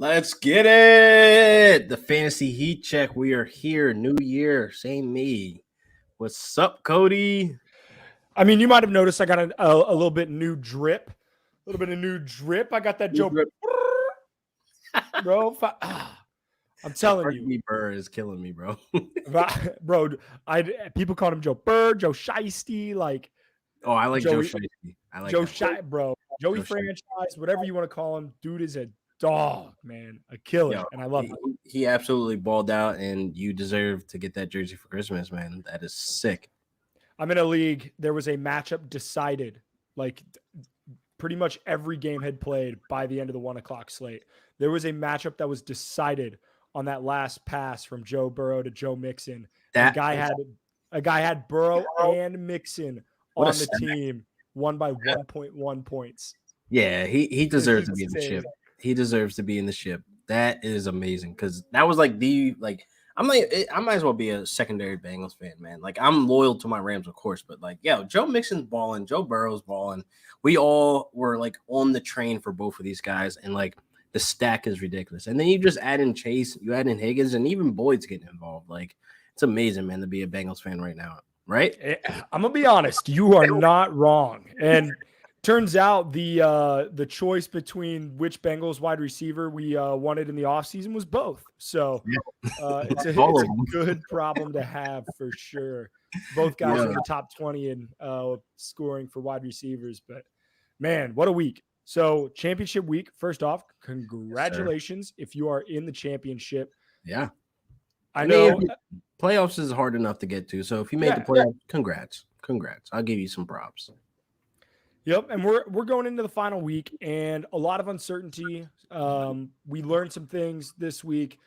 Let's get it. The fantasy heat check. We are here. New year. Same me. What's up, Cody? I mean, you might have noticed I got a little bit new drip. A little bit of new drip. I got that Joe. Bro, I'm telling you. Burr is killing me, bro. Bro, people called him Joe Burr, Joe Shiesty, like. Oh, I like Joe Shiesty. I like Joe Shiesty, bro. Joey franchise, whatever you want to call him. Dude is a dog, man. A killer, and I love him. He absolutely balled out, and you deserve to get that jersey for Christmas, man. That is sick. I'm in a league. There was a matchup decided, like pretty much every game had played by the end of the 1 o'clock slate. There was a matchup that was decided on that last pass from Joe Burrow to Joe Mixon. A guy had Burrow and Mixon on the team, won by 1.1 points. Yeah, he deserves to be in the ship. He deserves to be in the ship. That is amazing because that was I might as well be a secondary Bengals fan, man. Like, I'm loyal to my Rams, of course, but Joe Mixon's balling, Joe Burrow's balling. We all were on the train for both of these guys, and the stack is ridiculous. And then you just add in Chase, you add in Higgins, and even Boyd's getting involved. It's amazing, man, to be a Bengals fan right now, right? I'm gonna be honest, you are not wrong. And turns out the choice between which Bengals wide receiver we wanted in the offseason was both. So it's a good problem to have for sure. Both guys in the top 20 in scoring for wide receivers. But, man, what a week. So championship week, first off, congratulations if you are in the championship. Yeah. I know. Playoffs is hard enough to get to. So if you made the playoffs, congrats. I'll give you some props. Yep, and we're going into the final week, and a lot of uncertainty. We learned some things this week.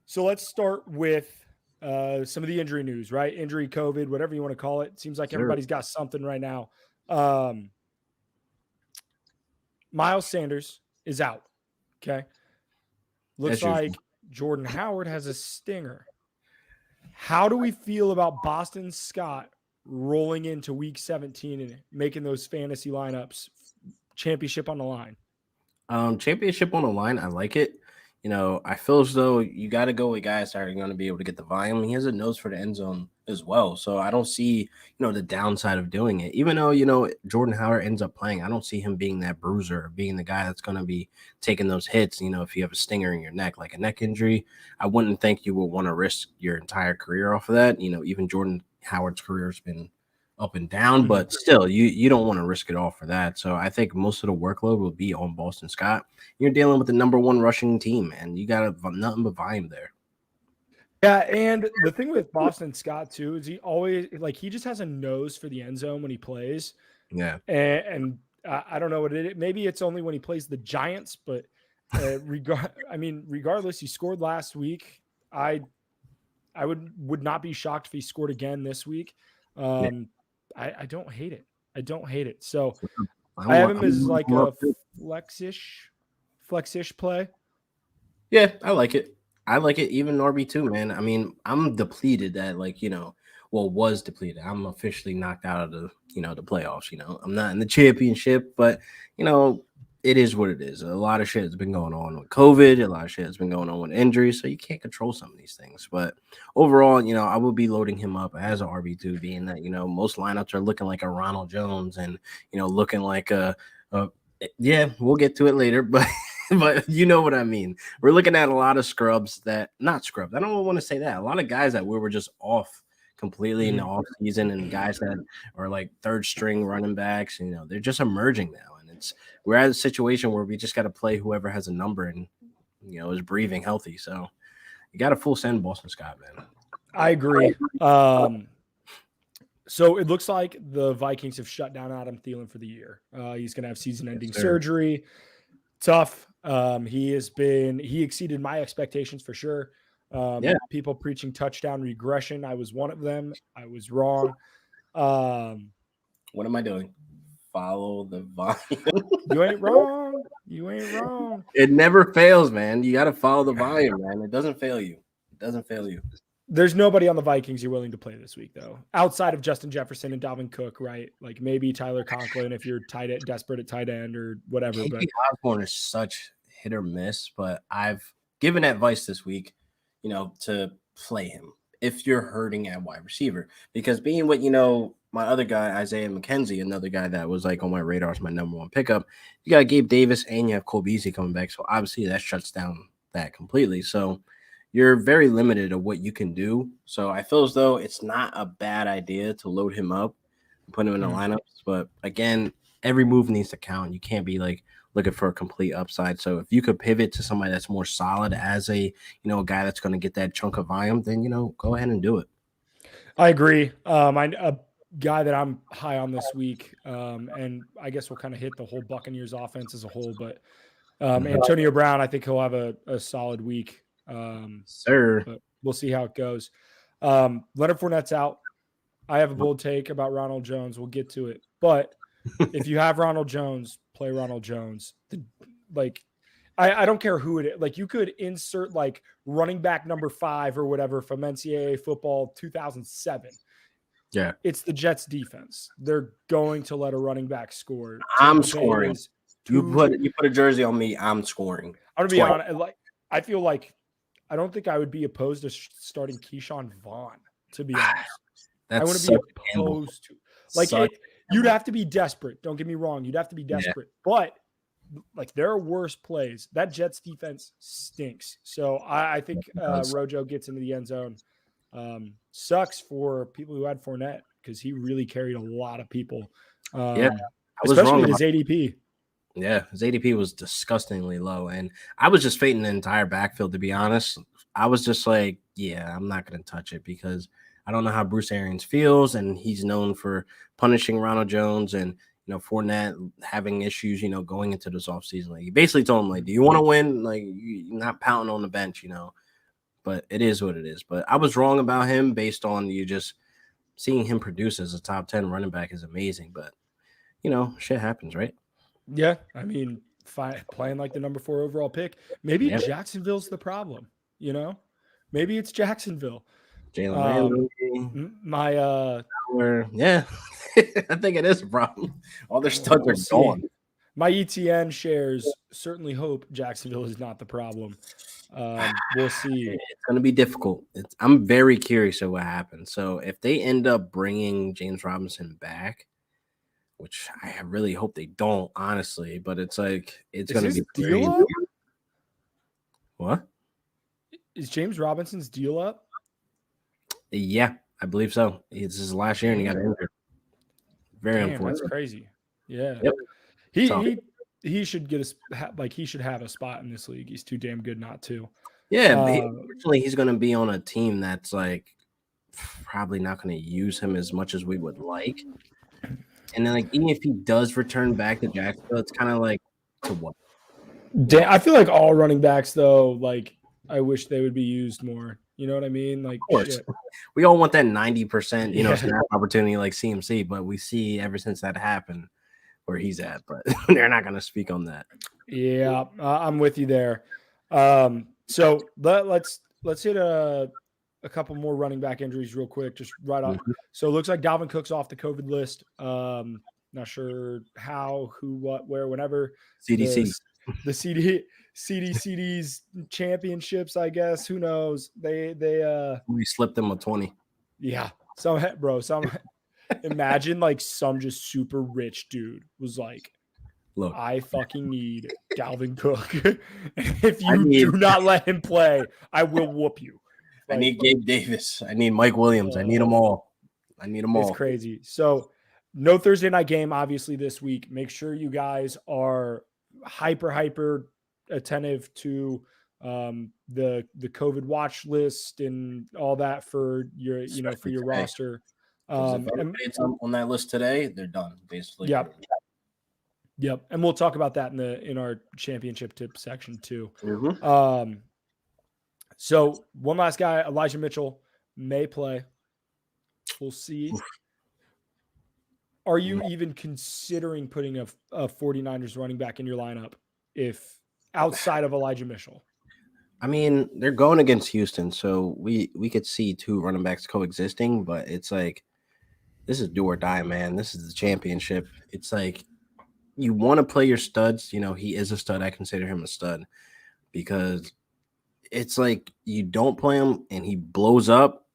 So let's start with some of the injury news, right? Injury, COVID, whatever you want to call it. Seems like everybody's got something right now. Miles Sanders is out, okay? Looks like Jordan Howard has a stinger. How do we feel about Boston Scott rolling into week 17 and making those fantasy lineups? Championship on the line. Championship on the line. I like it. I feel as though you got to go with guys that are going to be able to get the volume. He has a nose for the end zone as well. So I don't see, the downside of doing it. Even though, Jordan Howard ends up playing, I don't see him being that bruiser, being the guy that's going to be taking those hits. If you have a stinger in your neck, like a neck injury, I wouldn't think you would want to risk your entire career off of that. Even Jordan Howard's career has been up and down, but still, you don't want to risk it all for that. So I think most of the workload will be on Boston Scott. You're dealing with the number one rushing team, and you got nothing but volume there. Yeah, and the thing with Boston Scott too is he always he just has a nose for the end zone when he plays. Yeah, and I don't know what it is. Maybe it's only when he plays the Giants, but regardless, he scored last week. I would not be shocked if he scored again this week. I don't hate it. So I have him as a flex-ish play. Yeah, I like it. Even RB2, man. I mean, I'm depleted was depleted. I'm officially knocked out of the playoffs. I'm not in the championship, but it is what it is. A lot of shit has been going on with COVID. A lot of shit has been going on with injuries. So you can't control some of these things. But overall, I will be loading him up as an RB2, being that, most lineups are looking like a Ronald Jones and, looking like we'll get to it later. But you know what I mean. We're looking at a lot of not scrubs. I don't want to say that. A lot of guys that we were just off completely in the off season, and guys that are like third string running backs, they're just emerging now. We're at a situation where we just got to play whoever has a number and, is breathing healthy. So you got to full send Boston Scott, man. I agree. So it looks like the Vikings have shut down Adam Thielen for the year. He's going to have season-ending surgery. Tough. He exceeded my expectations for sure. People preaching touchdown regression. I was one of them. I was wrong. What am I doing? Follow the volume. You ain't wrong. It never fails, man. You got to follow the volume, man. It doesn't fail you. There's nobody on the Vikings you're willing to play this week, though, outside of Justin Jefferson and Dalvin Cook, right? Like maybe Tyler Conklin if you're desperate at tight end or whatever. But Osborne is such hit or miss, but I've given advice this week, to play him if you're hurting at wide receiver. Because being what, my other guy, Isaiah McKenzie, another guy that was like on my radar as my number one pickup, you got Gabe Davis and you have Cole Beasley coming back. So obviously that shuts down that completely. So you're very limited of what you can do. So I feel as though it's not a bad idea to load him up and put him in the lineups. But again, every move needs to count. You can't be like looking for a complete upside. So if you could pivot to somebody that's more solid as a guy that's going to get that chunk of volume, then go ahead and do it. I agree. A guy that I'm high on this week, and I guess we'll kind of hit the whole Buccaneers offense as a whole, but Antonio Brown, I think he'll have a solid week. Sir, but we'll see how it goes. Leonard Fournette's out. I have a bold take about Ronald Jones. We'll get to it. But if you have Ronald Jones, play Ronald Jones. I don't care who it is. Like, you could insert like running back number 5 or whatever from NCAA football 2007. Yeah. It's the Jets defense. They're going to let a running back score. I'm scoring. You put a jersey on me, I'm scoring. I'm going to be honest. I feel like I don't think I would be opposed to starting Keyshawn Vaughn, to be honest. I wouldn't be opposed to. You'd have to be desperate. Don't get me wrong. You'd have to be desperate. Yeah. But there are worse plays. That Jets defense stinks. So I think Rojo gets into the end zone. Sucks for people who had Fournette because he really carried a lot of people. Especially with his ADP. Yeah, his ADP was disgustingly low. And I was just fading the entire backfield, to be honest. I was just like, yeah, I'm not going to touch it because I don't know how Bruce Arians feels. And he's known for punishing Ronald Jones and, Fournette having issues, going into this offseason. Like, he basically told him, like, do you want to win? Like, you're not pounding on the bench, But it is what it is. But I was wrong about him based on you just seeing him produce as a top 10 running back is amazing. But, shit happens, right? Yeah, I mean, playing like the number 4 overall pick. Maybe Jacksonville's the problem, Maybe it's Jacksonville. Jalen yeah, I think it is a problem. All their studs are gone. My ETN shares certainly hope Jacksonville is not the problem. We'll see. It's going to be difficult. I'm very curious of what happens. So if they end up bringing James Robinson back, which I really hope they don't, honestly, but it's like it's going to be deal up? What? Is James Robinson's deal up? Yeah, I believe so. It's his last year and he got injured. Very unfortunate. That's crazy. Yeah. Yep. He should get he should have a spot in this league. He's too damn good not to. Yeah, unfortunately, he's going to be on a team that's like probably not going to use him as much as we would like. And then, like, even if he does return back to Jacksonville, it's kind of like, to what? I feel like all running backs, though, like, I wish they would be used more. You know what I mean? Like, of course. Shit. We all want that 90%, snap opportunity like CMC, but we see ever since that happened where he's at, but they're not going to speak on that. Yeah, I'm with you there. So let's hit a couple more running back injuries real quick, just right off. So it looks like Dalvin Cook's off the COVID list. Not sure how, who, what, where, whenever. CDC. The CDC's championships, I guess. Who knows? We slipped them a 20. Yeah. Some imagine like some just super rich dude was like, look, I fucking need Dalvin Cook. If you do not let him play, I will whoop you. I need Gabe Davis. I need Mike Williams. I need them all. It's crazy. So no Thursday night game, obviously, this week. Make sure you guys are hyper attentive to the COVID watch list and all that for your, for your roster. On that list today, they're done basically. Yep. And we'll talk about that in our championship tip section too. So one last guy, Elijah Mitchell, may play. We'll see. Are you even considering putting a 49ers running back in your lineup if outside of Elijah Mitchell? I mean, they're going against Houston, so we could see 2 running backs coexisting, but it's like, this is do or die, man. This is the championship. It's like, you want to play your studs. He is a stud. I consider him a stud because it's like you don't play him and he blows up,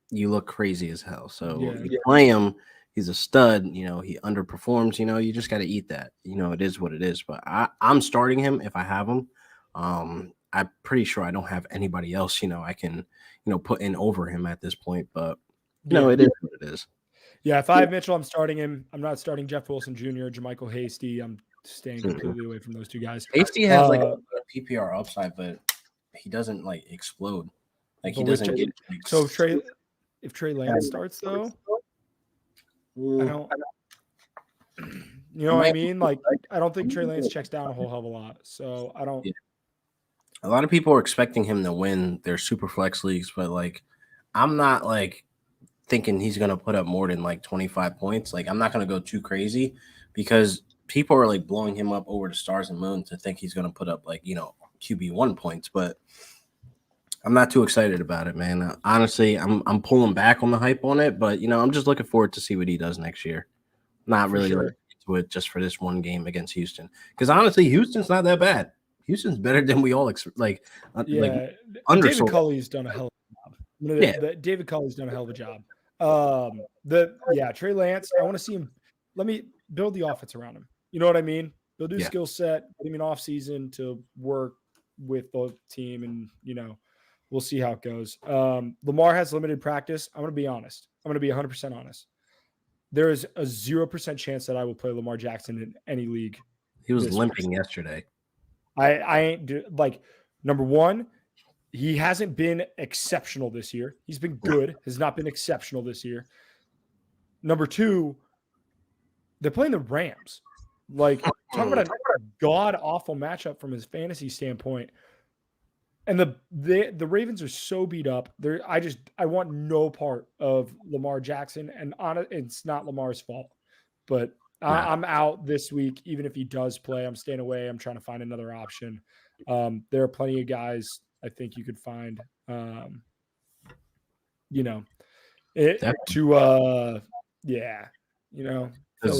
you look crazy as hell. So you play him, he's a stud. He underperforms. You just got to eat that. It is what it is. But I'm starting him if I have him. I'm pretty sure I don't have anybody else. I can put in over him at this point. But it is what it is. Yeah, if I have Mitchell, I'm starting him. I'm not starting Jeff Wilson Jr., JaMychal Hasty. I'm staying completely away from those two guys. Hasty has like a PPR upside, but he doesn't like explode. Like he doesn't get. So if Trey Lance starts though, I don't. You know what I mean? Like I don't think Trey Lance checks down a whole hell of a lot. So I don't. Yeah. A lot of people are expecting him to win their super flex leagues, but like I'm not like thinking he's going to put up more than like 25 points. Like I'm not going to go too crazy because people are like blowing him up over the stars and moon to think he's going to put up like, QB1 points, but I'm not too excited about it, man. Honestly, I'm pulling back on the hype on it, but I'm just looking forward to see what he does next year. Not really looking into it just for this one game against Houston. Because honestly, Houston's not that bad. Houston's better than we all David Culley's done a hell of a job. David Culley's done a hell of a job. Trey Lance, I want to see him. Let me build the offense around him. You know what I mean? They'll do skill set, put him in off season to work with the team, and we'll see how it goes. Lamar has limited practice. I'm going to be honest. I'm going to be 100% honest. There is a 0% chance that I will play Lamar Jackson in any league. He was limping yesterday. I ain't like number one. He hasn't been exceptional this year. He's been good, has not been exceptional this year. Number two, they're playing the Rams. Like, talk about a god-awful matchup from his fantasy standpoint. And the Ravens are so beat up. I want no part of Lamar Jackson, and it's not Lamar's fault. But I'm out this week. Even if he does play, I'm staying away. I'm trying to find another option. There are plenty of guys I think you could find, fill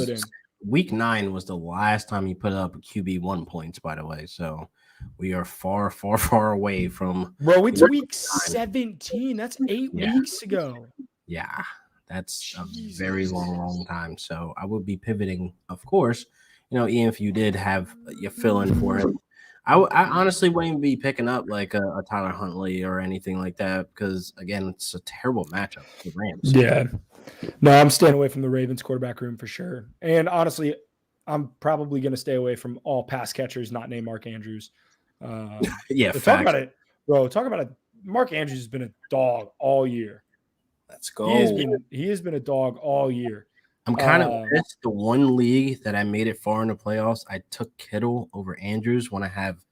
it in. Week 9 was the last time he put up QB1 points, by the way. So we are far, far, far away from. Bro, it's week 17. That's 8 weeks ago. Yeah, that's a very long time. So I would be pivoting, of course. Even if you did have your fill in for him. I honestly wouldn't be picking up like a Tyler Huntley or anything like that because, again, it's a terrible matchup for the Rams. Yeah. No, I'm staying away from the Ravens quarterback room for sure. And honestly, I'm probably going to stay away from all pass catchers not named Mark Andrews. Talk about it, bro. Talk about it. Mark Andrews has been a dog all year. Let's go. He has been a dog all year. I'm kind of pissed. The one league that I made it far in the playoffs, I took Kittle over Andrews when I have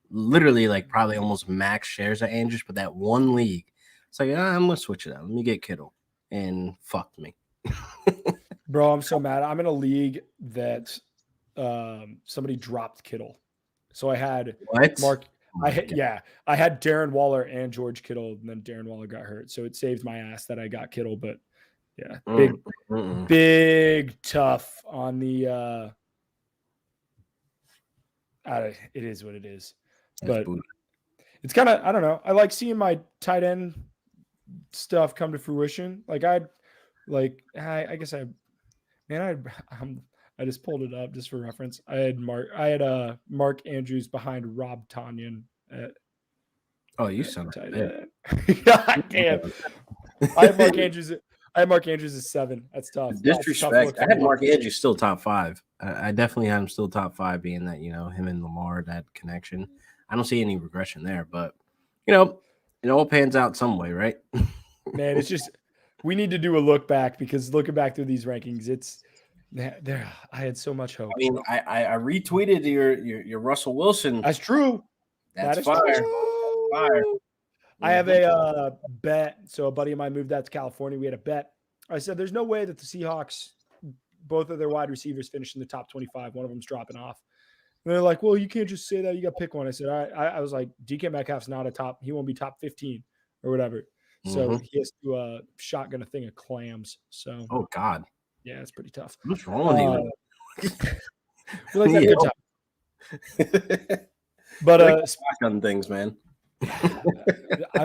literally like probably almost max shares of Andrews. But that one league, it's like, I'm going to switch it out. Let me get Kittle. And fucked me. Bro, I'm so mad. I'm in a league that somebody dropped Kittle. So I had Mark. I had Darren Waller and George Kittle, and then Darren Waller got hurt. So it saved my ass that I got Kittle. But yeah, big tough on the it is what it is. But it's kind of, I don't know. I like seeing my tight end stuff come to fruition. I just pulled it up just for reference. I had Mark Andrews behind Rob Tonyan at. Oh, you sound tight end. God damn. I had Mark Andrews at 7. That's tough. Disrespect. I had Mark Andrews still top 5. I definitely had him still top 5, being that him and Lamar, that connection. I don't see any regression there, but it all pans out some way, right? Man, it's just we need to do a look back because looking back through these rankings, I had so much hope. I mean, I retweeted your Russell Wilson. That's true. That's fire. True. Fire. I have a bet. So a buddy of mine moved out to California. We had a bet. I said, "There's no way that the Seahawks, both of their wide receivers, finish in the top 25. One of them's dropping off." And they're like, "Well, you can't just say that. You got to pick one." I said, I was like, DK Metcalf's not a top. He won't be top 15 or whatever. So he has to shotgun a thing of clams. So oh God, yeah, it's pretty tough. What's wrong with you? We like that good time. But on things, man. I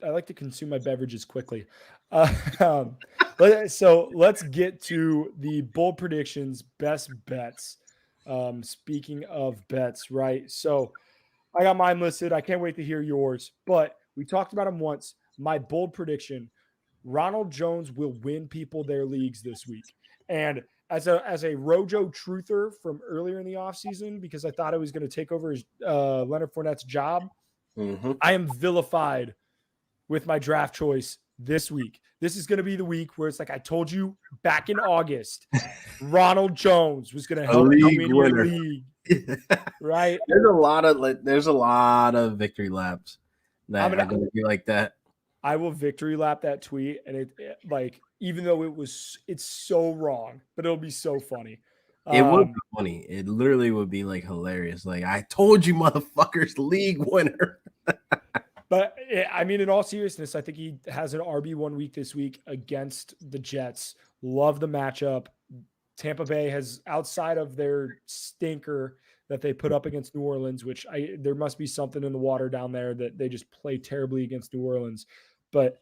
like to consume my beverages quickly. So let's get to the bold predictions, best bets. Speaking of bets, right? So I got mine listed. I can't wait to hear yours. But we talked about them once. My bold prediction: Ronald Jones will win people their leagues this week. And as a Rojo truther from earlier in the offseason, because I thought I was going to take over his Leonard Fournette's job, I am vilified with my draft choice this week. This is going to be the week where it's like I told you back in August, Ronald Jones was going to help you win your league. Right? There's a lot of victory laps that are going to be like that. I will victory lap that tweet, and it like, even though it's so wrong, but it'll be so funny. It would be funny. It literally would be like hilarious. Like, I told you, motherfuckers, league winner. But I mean, in all seriousness, I think he has an RB1 week this week against the Jets. Love the matchup. Tampa Bay has, outside of their stinker that they put up against New Orleans, which there must be something in the water down there that they just play terribly against New Orleans. But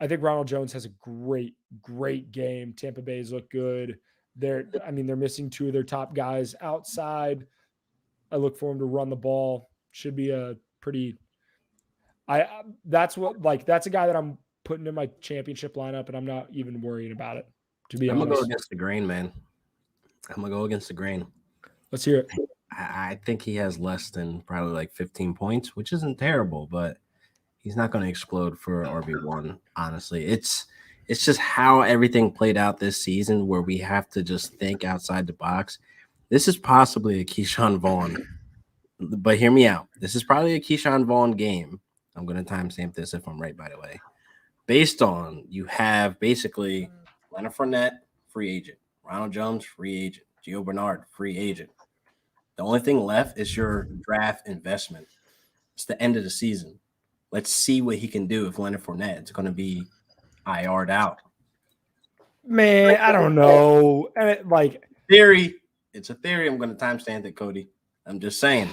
I think Ronald Jones has a great, great game. Tampa Bay's look good. They're missing two of their top guys outside. I look for him to run the ball. Should be a pretty. That's a guy that I'm putting in my championship lineup, and I'm not even worrying about it. To be honest, I'm gonna go against the grain, man. I'm gonna go against the grain. Let's hear it. I think he has less than probably like 15 points, which isn't terrible, but he's not going to explode for RB1. Honestly, it's just how everything played out this season, where we have to just think outside the box. This is possibly a Keyshawn Vaughn, but hear me out. This is probably a Keyshawn Vaughn game. I'm going to timestamp this if I'm right, by the way. Based on, you have basically Leonard Fournette, free agent. Ronald Jones, free agent. Gio Bernard, free agent. The only thing left is your draft investment. It's the end of the season. Let's see what he can do if Leonard Fournette is going to be IR'd out. Man, I don't know. Theory. It's a theory. I'm going to timestamp it, Cody. I'm just saying.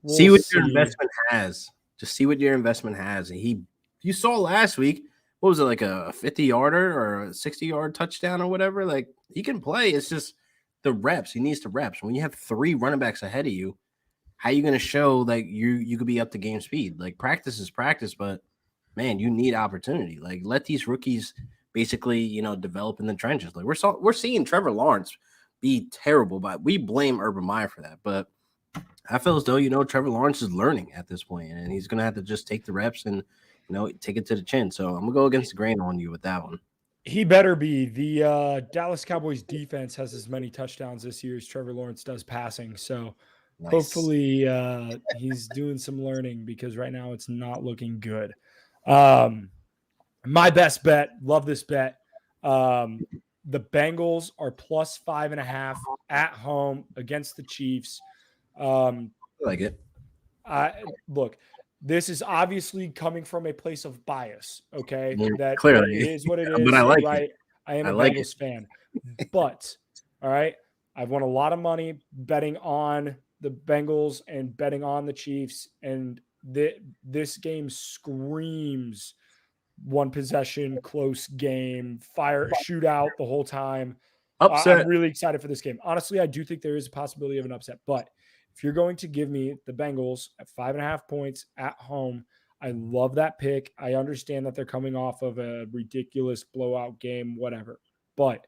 Your investment has. Just see what your investment has. And you saw last week, what was it, like a 50-yarder or a 60-yard touchdown or whatever? Like, he can play. It's just the reps. He needs the reps. When you have 3 running backs ahead of you, how are you going to show that you could be up to game speed? Like, practice is practice, but, man, you need opportunity. Like, let these rookies basically, develop in the trenches. Like, we're seeing Trevor Lawrence be terrible, but we blame Urban Meyer for that. But I feel as though, Trevor Lawrence is learning at this point, and he's going to have to just take the reps and, take it to the chin. So I'm going to go against the grain on you with that one. He better be. The Dallas Cowboys defense has as many touchdowns this year as Trevor Lawrence does passing. So nice. Hopefully he's doing some learning, because right now it's not looking good. My best bet, love this bet. The Bengals are plus 5.5 at home against the Chiefs. I like it. Look, this is obviously coming from a place of bias, okay? That clearly it is what it is. But I like right? it. I am a Bengals fan. But, all right, I've won a lot of money betting on the Bengals and betting on the Chiefs, and this game screams one possession, close game, fire, shootout the whole time. Upset. I'm really excited for this game. Honestly, I do think there is a possibility of an upset, but if you're going to give me the Bengals at 5.5 points at home, I love that pick. I understand that they're coming off of a ridiculous blowout game, whatever. But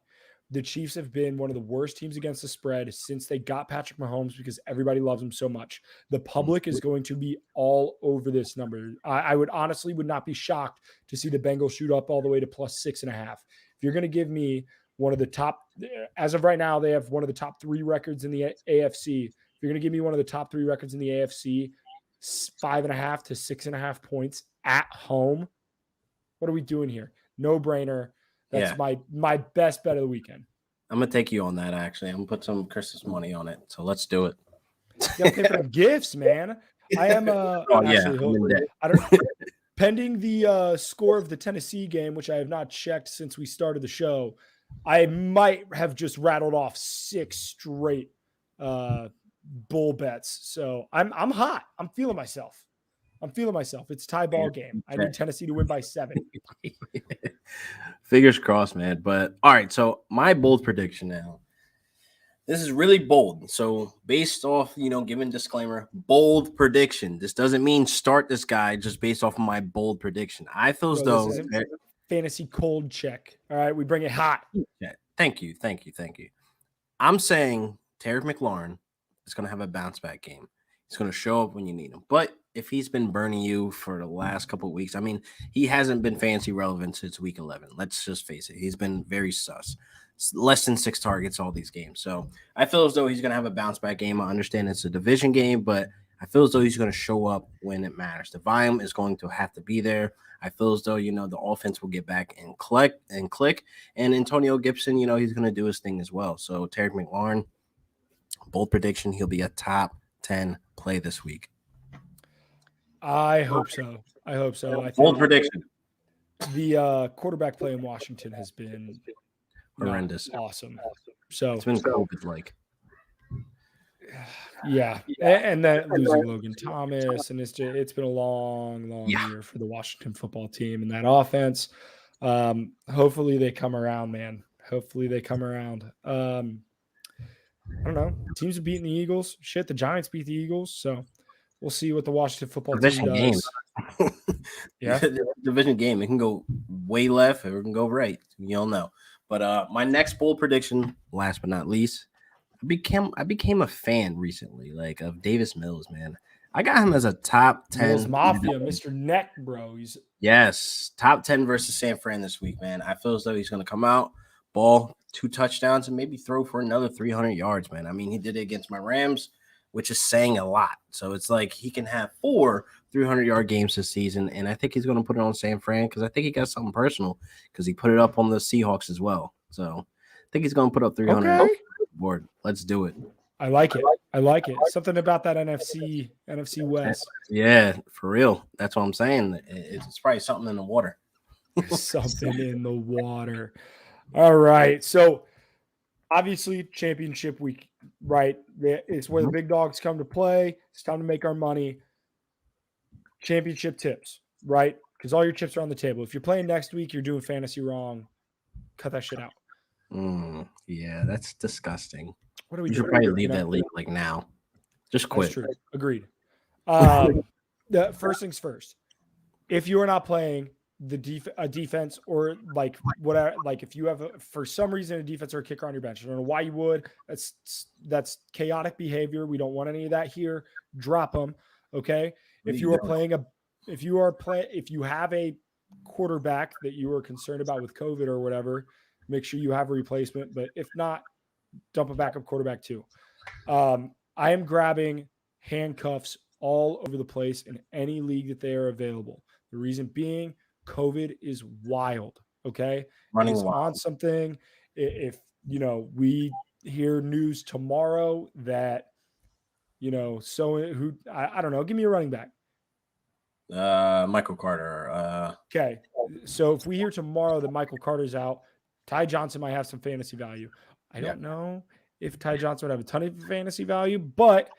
the Chiefs have been one of the worst teams against the spread since they got Patrick Mahomes, because everybody loves him so much. The public is going to be all over this number. I would not be shocked to see the Bengals shoot up all the way to plus 6.5. If you're going to give me one of the top, as of right now, they have one of the top 3 records in the AFC. If you're going to give me one of the top 3 records in the AFC, 5.5 to 6.5 points at home, what are we doing here? No brainer. That's my best bet of the weekend. I'm going to take you on that, actually. I'm going to put some Christmas money on it. So let's do it. You got to pay for the gifts, man. I am pending the score of the Tennessee game, which I have not checked since we started the show. I might have just rattled off 6 straight bull bets. So I'm hot. I'm feeling myself. It's a tie ball game. I need Tennessee to win by 7. Fingers crossed, man. But all right, so my bold prediction now. This is really bold. So based off, giving disclaimer, bold prediction. This doesn't mean start this guy just based off of my bold prediction. I feel as though fantasy cold check. All right, we bring it hot. Yeah, thank you. I'm saying Tarek McLaren is going to have a bounce back game. He's going to show up when you need him. But if he's been burning you for the last couple of weeks, I mean, he hasn't been fantasy relevant since week 11. Let's just face it. He's been very sus. Less than 6 targets all these games. So I feel as though he's going to have a bounce back game. I understand it's a division game, but I feel as though he's going to show up when it matters. The volume is going to have to be there. I feel as though, the offense will get back and click. And Antonio Gibson, he's going to do his thing as well. So Tarek McLaren, bold prediction, he'll be a top 10 play this week. I hope so. I bold prediction. The quarterback play in Washington has been horrendous. Awesome. So it's been COVID-like. Yeah, and then losing Logan Thomas, and it's been a long year for the Washington football team and that offense. Hopefully they come around, man. I don't know. Teams have beaten the Eagles. Shit, the Giants beat the Eagles, so we'll see what the Washington football team does. Yeah, division game. It can go way left or it can go right. You don't know. But my next bold prediction, last but not least, I became a fan recently, of Davis Mills, man. I got him as a top 10. Mills Mafia, Mr. Neck, bro. Yes, top 10 versus San Fran this week, man. I feel as though he's going to come out, ball 2 touchdowns, and maybe throw for another 300 yards, man. I mean, he did it against my Rams, which is saying a lot. So it's like he can have 4 300-yard games this season, and I think he's going to put it on San Fran because I think he got something personal because he put it up on the Seahawks as well. So I think he's going to put up 300 okay. board. Let's do it. I like it. Something about that NFC West. Yeah, for real. That's what I'm saying. It's probably something in the water. Something in the water. All right. So obviously championship week, right? It's where the big dogs come to play. It's time to make our money. Championship tips, right? Because all your chips are on the table. If you're playing next week, you're doing fantasy wrong. Cut that shit out. Yeah, that's disgusting. What are we doing? You should probably leave that league now. Just quit. That's true. Agreed. The first things first. If you are not playing a defense or whatever, if you have for some reason a defense or a kicker on your bench, I don't know why you would. That's chaotic behavior. We don't want any of that here. Drop them. Okay. If you have a quarterback that you are concerned about with COVID or whatever, make sure you have a replacement. But if not, dump a backup quarterback too. I am grabbing handcuffs all over the place in any league that they are available. The reason being, COVID is wild. Okay. Running it's wild. On something. If, we hear news tomorrow that, I don't know, give me a running back. Michael Carter. Okay. So if we hear tomorrow that Michael Carter's out, Ty Johnson might have some fantasy value. I don't know if Ty Johnson would have a ton of fantasy value, but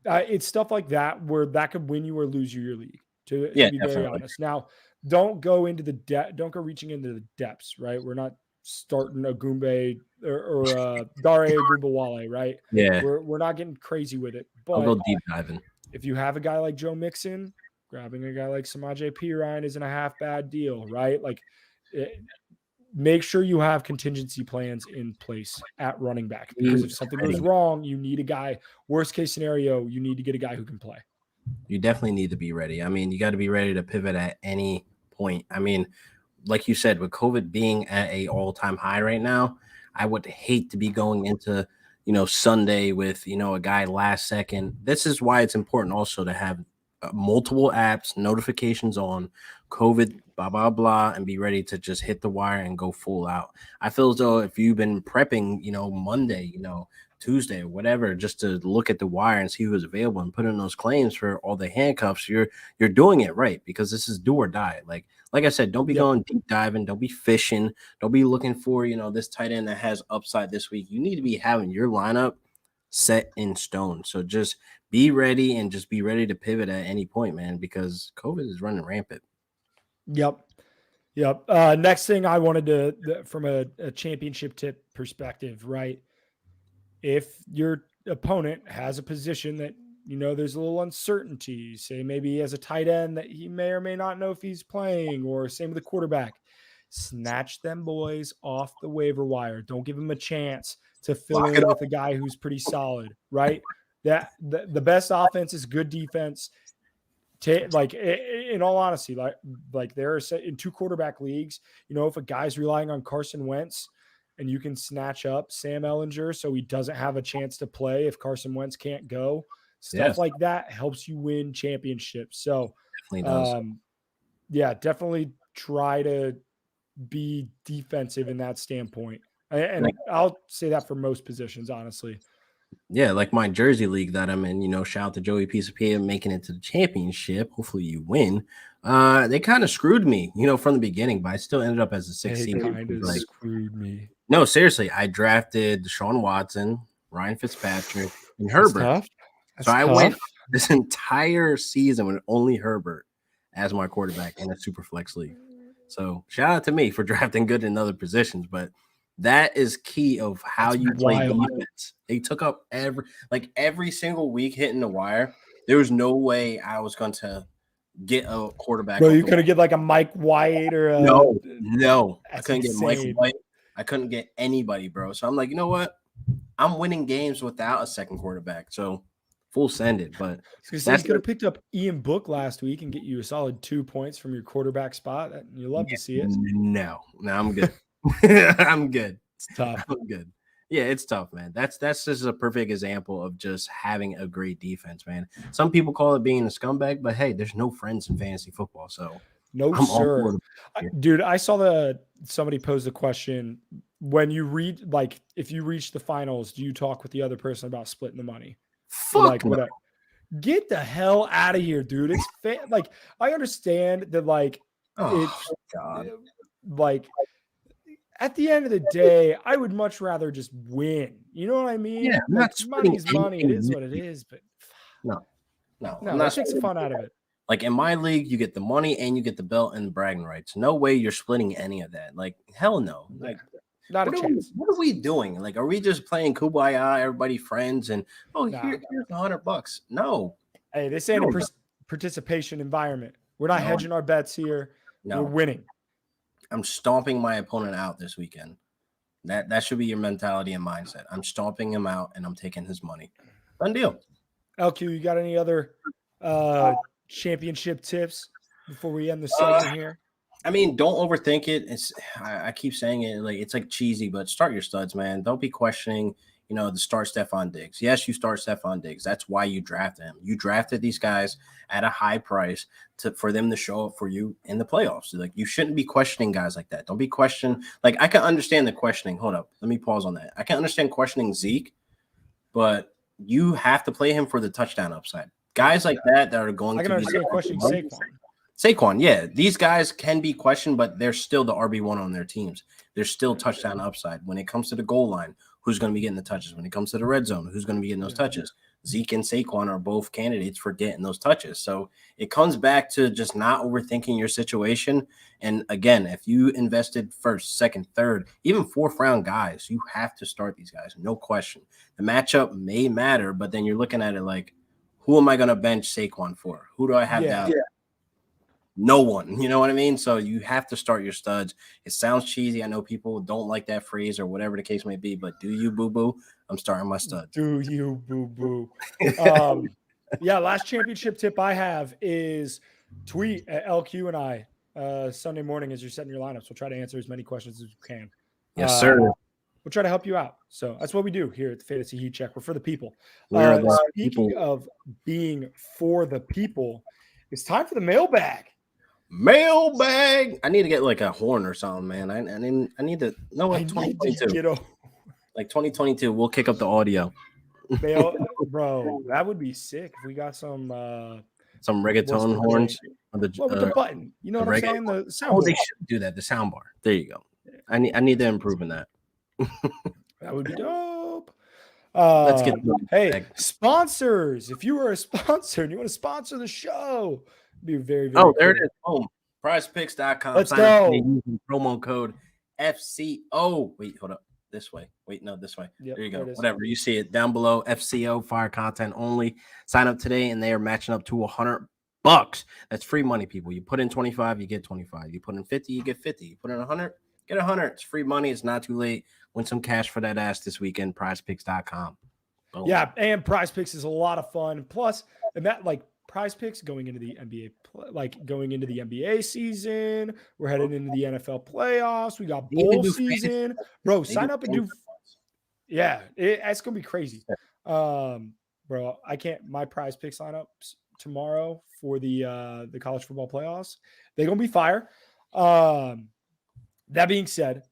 it's stuff like that where that could win you or lose you your league, to be very honest. Now, don't go reaching into the depths, right? We're not starting a Goomba or Dare Goombawale, right? Yeah. We're not getting crazy with it. But I'll go deep diving. If you have a guy like Joe Mixon, grabbing a guy like Samaje Perine isn't a half bad deal, right? Make sure you have contingency plans in place at running back, because if something goes wrong, you need a guy. Worst case scenario, you need to get a guy who can play. You definitely need to be ready. I mean, you got to be ready to pivot at any point. I mean, like you said, with COVID being at a all-time high right now, I would hate to be going into, Sunday with, a guy last second. This is why it's important also to have multiple apps, notifications on, COVID, blah, blah, blah, and be ready to just hit the wire and go full out. I feel as though if you've been prepping, Monday, Tuesday or whatever, just to look at the wire and see who was available and put in those claims for all the handcuffs, you're doing it right, because this is do or die. Like I said, don't be going deep diving, don't be fishing, don't be looking for, this tight end that has upside this week. You need to be having your lineup set in stone. So just be ready, and just be ready to pivot at any point, man, because COVID is running rampant. Yep. Next thing I wanted to, from a championship tip perspective, right? If your opponent has a position that, there's a little uncertainty, say maybe he has a tight end that he may or may not know if he's playing, or same with the quarterback, snatch them boys off the waiver wire. Don't give them a chance to fill in with a guy who's pretty solid, right? That the best offense is good defense. Like, in all honesty, like there are in 2 quarterback leagues, if a guy's relying on Carson Wentz and you can snatch up Sam Ehlinger so he doesn't have a chance to play if Carson Wentz can't go, stuff like that helps you win championships. So definitely try to be defensive in that standpoint. And I'll say that for most positions, honestly. Yeah, like my Jersey league that I'm in, shout out to Joey Piece of Pia making it to the championship. Hopefully you win. They kind of screwed me, from the beginning, but I still ended up as a 6th seed. They kind of screwed me. No, seriously, I drafted Deshaun Watson, Ryan Fitzpatrick, and Herbert. So I went this entire season with only Herbert as my quarterback in a super flex league. So shout out to me for drafting good in other positions, but that is key of how you play defense. They took up every single week hitting the wire. There was no way I was going to get a quarterback. Bro, you couldn't get like a Mike White or a no. I couldn't get Mike White. I couldn't get anybody, bro. So I'm like, you know what? I'm winning games without a second quarterback. So full send it. But you could have picked up Ian Book last week and get you a solid 2 points from your quarterback spot. You love to see it. No, I'm good. I'm good. It's tough. I'm good. Yeah, it's tough, man. That's just a perfect example of just having a great defense, man. Some people call it being a scumbag, but hey, there's no friends in fantasy football, so sir. Dude, I saw somebody posed the question, when you if you reach the finals, do you talk with the other person about splitting the money? Fuck no. Get the hell out of here, dude. It's I understand that at the end of the day, I would much rather just win. You know what I mean? Yeah, money's money. It is what it is. But no, that takes the fun out of it. Like in my league, you get the money and you get the belt and the bragging rights. No way you're splitting any of that. Like, hell no. Like, not a chance. What are we doing? Like, are we just playing kumbaya, everybody friends, and here's $100? No. Hey, they say in a participation environment. We're not hedging our bets here. No. We're winning. I'm stomping my opponent out this weekend. That should be your mentality and mindset. I'm stomping him out and I'm taking his money. Done deal. LQ, you got any other championship tips before we end the segment here? I mean, don't overthink it. I keep saying it, it's like cheesy, but start your studs, man. Don't be questioning, to start Stephon Diggs. Yes, you start Stephon Diggs. That's why you drafted him. You drafted these guys at a high price for them to show up for you in the playoffs. Like, you shouldn't be questioning guys like that. Don't be questioning. Like, I can understand the questioning. Hold up. Let me pause on that. I can understand questioning Zeke, but you have to play him for the touchdown upside. Guys like that are going to be. I can understand questioning Saquon. Saquon, yeah. These guys can be questioned, but they're still the RB1 on their teams. There's still touchdown upside. When it comes to the goal line, who's going to be getting the touches? When it comes to the red zone, who's going to be getting those touches? Zeke and Saquon are both candidates for getting those touches. So it comes back to just not overthinking your situation. And again, if you invested first, second, third, even fourth round guys, you have to start these guys. No question. The matchup may matter, but then you're looking at it like, who am I going to bench Saquon for? Who do I have down? Yeah. No one, you know what I mean? So you have to start your studs. It sounds cheesy. I know people don't like that phrase or whatever the case may be, but do you, boo-boo? I'm starting my studs. Do you, boo-boo? Last championship tip I have is tweet at LQ and I Sunday morning as you're setting your lineups. We'll try to answer as many questions as we can. Yes, sir. We'll try to help you out. So that's what we do here at the Fantasy Heat Check. We're for the people. Speaking of being for the people, it's time for the mailbag. Mailbag. I need to get like a horn or something, man. I need to know what 2022. Like 2022, we'll kick up the audio. Bro, that would be sick if we got some Reggaeton horns on the with the button. You know what I'm saying? The sound. They should do that. The sound bar. There you go. I need to improve in that. That would be dope. Let's get sponsors. If you were a sponsor and you want to sponsor the show, it'd be very, very cool. There it is. Boom. PrizePicks.com. Let's go. Using promo code FCO. Wait, hold up. This way. Wait, no, this way. Yep, there you go. Whatever. You see it down below. FCO, fire content only. Sign up today, and they are matching up to $100. That's free money, people. You put in 25, you get 25. You put in 50, you get 50. You put in 100, get 100. It's free money. It's not too late. Win some cash for that ass this weekend. PrizePicks.com. Boom. Yeah, and PrizePicks is a lot of fun. Plus, and that PrizePicks going into the NBA season. We're heading into the NFL playoffs. We got bowl season. Bro, sign up and do. Yeah, it's gonna be crazy. Bro, I can't. My PrizePicks signups tomorrow for the college football playoffs. They're gonna be fire. That being said,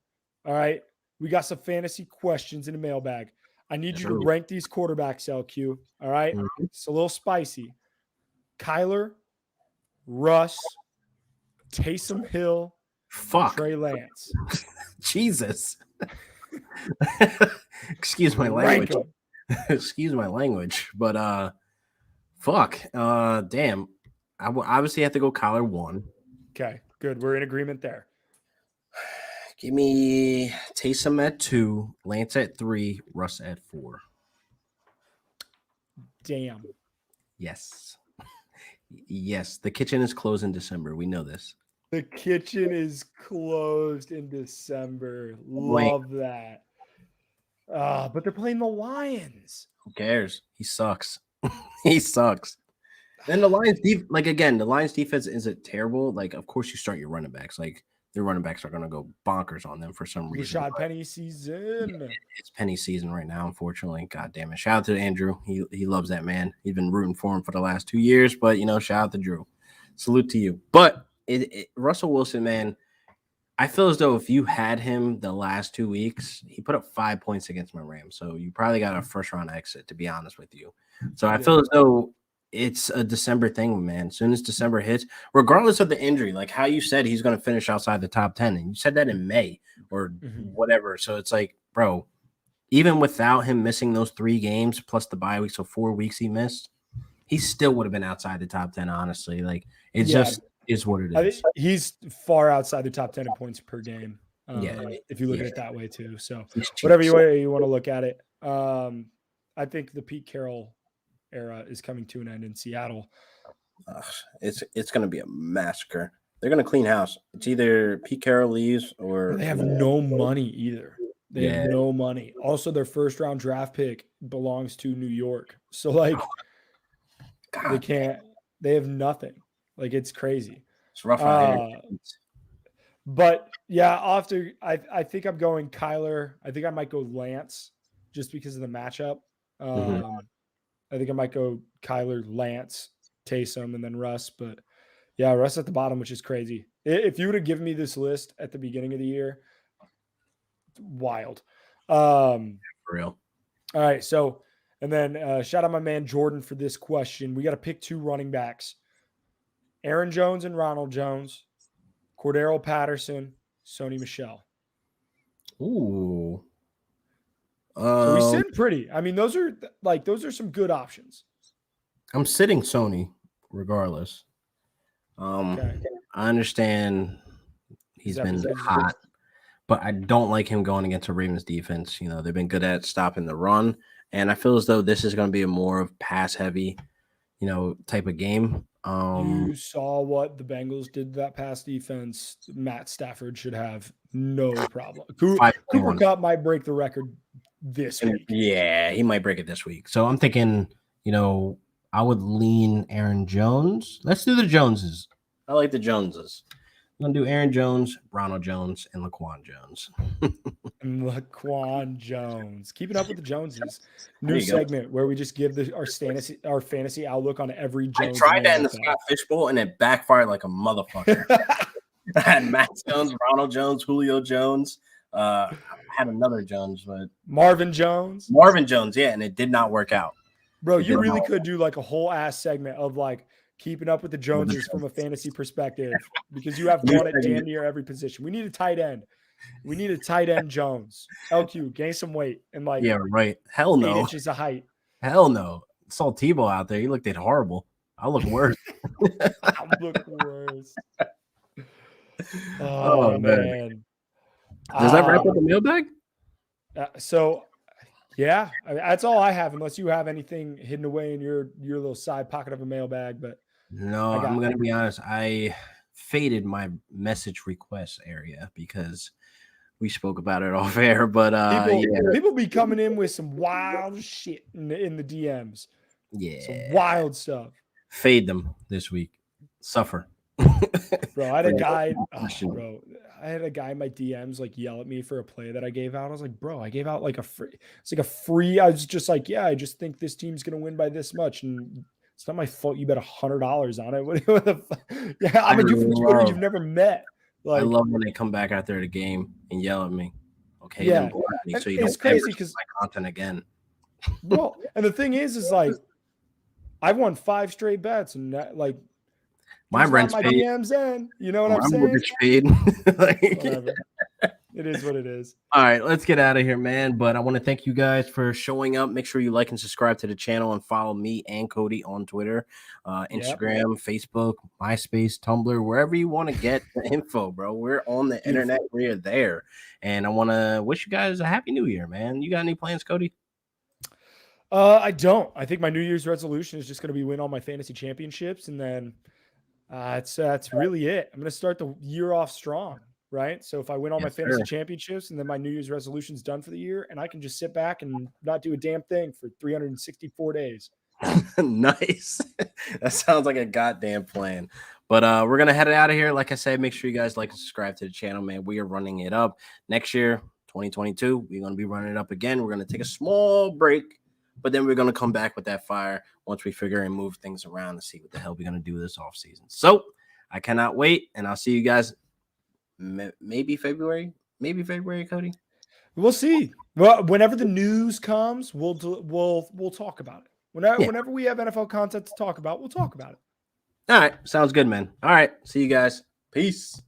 all right, we got some fantasy questions in the mailbag. I need you to rank these quarterbacks, LQ. All right, it's a little spicy. Kyler, Russ, Taysom Hill, Trey Lance. Jesus. Excuse my language. Excuse my language. But fuck. Damn. I will obviously have to go Kyler 1. Okay, good. We're in agreement there. Give me Taysom at 2, Lance at 3, Russ at 4. Damn. Yes. Yes, the kitchen is closed in December. We know this. The kitchen is closed in December. Love that. But they're playing the Lions. Who cares? He sucks. He sucks. Then the Lions, the Lions defense isn't terrible. Like, of course, you start your running backs. Like, their running backs are going to go bonkers on them for some reason. Rashad Penny season. Yeah, it's Penny season right now, unfortunately. God damn it. Shout out to Andrew. He loves that man. He's been rooting for him for the last 2 years, but, shout out to Drew. Salute to you. But Russell Wilson, man, I feel as though if you had him the last 2 weeks, he put up 5 points against my Rams. So you probably got a first-round exit, to be honest with you. So I feel as though it's a December thing, man. As soon as December hits, regardless of the injury, like how you said he's going to finish outside the top 10, and you said that in May or whatever. So it's like, bro, even without him missing those 3 games plus the bye week, so 4 weeks he missed, he still would have been outside the top 10, honestly. Like, it just is what it is. I think he's far outside the top 10 in points per game. If you look at it that way too. So whatever you want to look at it. I think the Pete Carroll era is coming to an end in Seattle. It's going to be a massacre. They're going to clean house. It's either Pete Carroll leaves or they have no money either. They have no money. Also, their first round draft pick belongs to New York. So they have nothing. Like, it's crazy. It's rough out here. But yeah, I think I'm going Kyler. I think I might go Lance just because of the matchup. I think I might go Kyler, Lance, Taysom, and then Russ. But yeah, Russ at the bottom, which is crazy. If you would have given me this list at the beginning of the year, wild. For real. All right. So, and then shout out my man Jordan for this question. We got to pick 2 running backs: Aaron Jones and Ronald Jones, Cordero Patterson, Sony Michel. Ooh. So we sit pretty. I mean, those are some good options. I'm sitting Sony regardless. I understand he's been hot, but I don't like him going against a Ravens defense. They've been good at stopping the run, and I feel as though this is going to be a more of pass heavy, type of game. You saw what the Bengals did to that pass defense. Matt Stafford should have no problem. Cooper Kupp might break the record this week. Yeah, he might break it this week. So I'm thinking, I would lean Aaron Jones. Let's do the Joneses. I like the Joneses. I'm going to do Aaron Jones, Ronald Jones, and Laquan Jones. Laquan Jones. Keeping up with the Joneses. New segment where we just give our fantasy outlook on every Jones. I tried that in the Scott Fishbowl, and it backfired like a motherfucker. I had Matt Jones, Ronald Jones, Julio Jones. had another Jones, but Marvin Jones. Marvin Jones, yeah, and it did not work out. Bro, you really could do like a whole ass segment of like keeping up with the Joneses from a fantasy perspective because you have one at damn near every position. We need a tight end. We need a tight end Jones. LQ, gain some weight and like yeah, right. Hell no. 8 inches of height. Hell no. Saw Tebow out there. He looked horrible. I look worse. I look worse. Oh man. Does that wrap up the mailbag? So yeah, that's all I have, unless you have anything hidden away in your little side pocket of a mailbag. But no, I'm going to be honest. I faded my message request area because we spoke about it off air. But people be coming in with some wild shit in the DMs. Yeah, some wild stuff. Fade them this week. Suffer. Bro, I had a guy. I had a guy in my DMs like yell at me for a play that I gave out. I was like, bro, I gave out like a free. It's like a free. I was just like, yeah, I just think this team's gonna win by this much, and it's not my fault. You bet $100 on it. What the yeah, I'm a dude from Twitter you've never met. Like, I love when they come back after the game and yell at me. Okay, yeah, so you don't crazy because my content again. Well, and the thing is like I've won 5 straight bets, and that, like. My rent's my paid. DMs in. You know what I'm saying? Mortgage paid. Whatever. It is what it is. All right, let's get out of here, man. But I want to thank you guys for showing up. Make sure you like and subscribe to the channel and follow me and Cody on Twitter, Instagram, Facebook, MySpace, Tumblr, wherever you want to get the info, bro. We're on the internet. We're there. And I want to wish you guys a happy new year, man. You got any plans, Cody? I don't. I think my New Year's resolution is just going to be win all my fantasy championships, and then that's really it. I'm going to start the year off strong, right? So if I win all my fantasy championships and then my New Year's resolution's done for the year, and I can just sit back and not do a damn thing for 364 days. Nice. That sounds like a goddamn plan. But we're going to head out of here. Like I said, make sure you guys like and subscribe to the channel, man. We are running it up. Next year, 2022, we're going to be running it up again. We're going to take a small break, but then we're going to come back with that fire once we figure and move things around to see what the hell we're going to do this offseason. So I cannot wait, and I'll see you guys maybe February. Maybe February, Cody. We'll see. Well, whenever the news comes, we'll talk about it. Whenever we have NFL content to talk about, we'll talk about it. All right. Sounds good, man. All right. See you guys. Peace.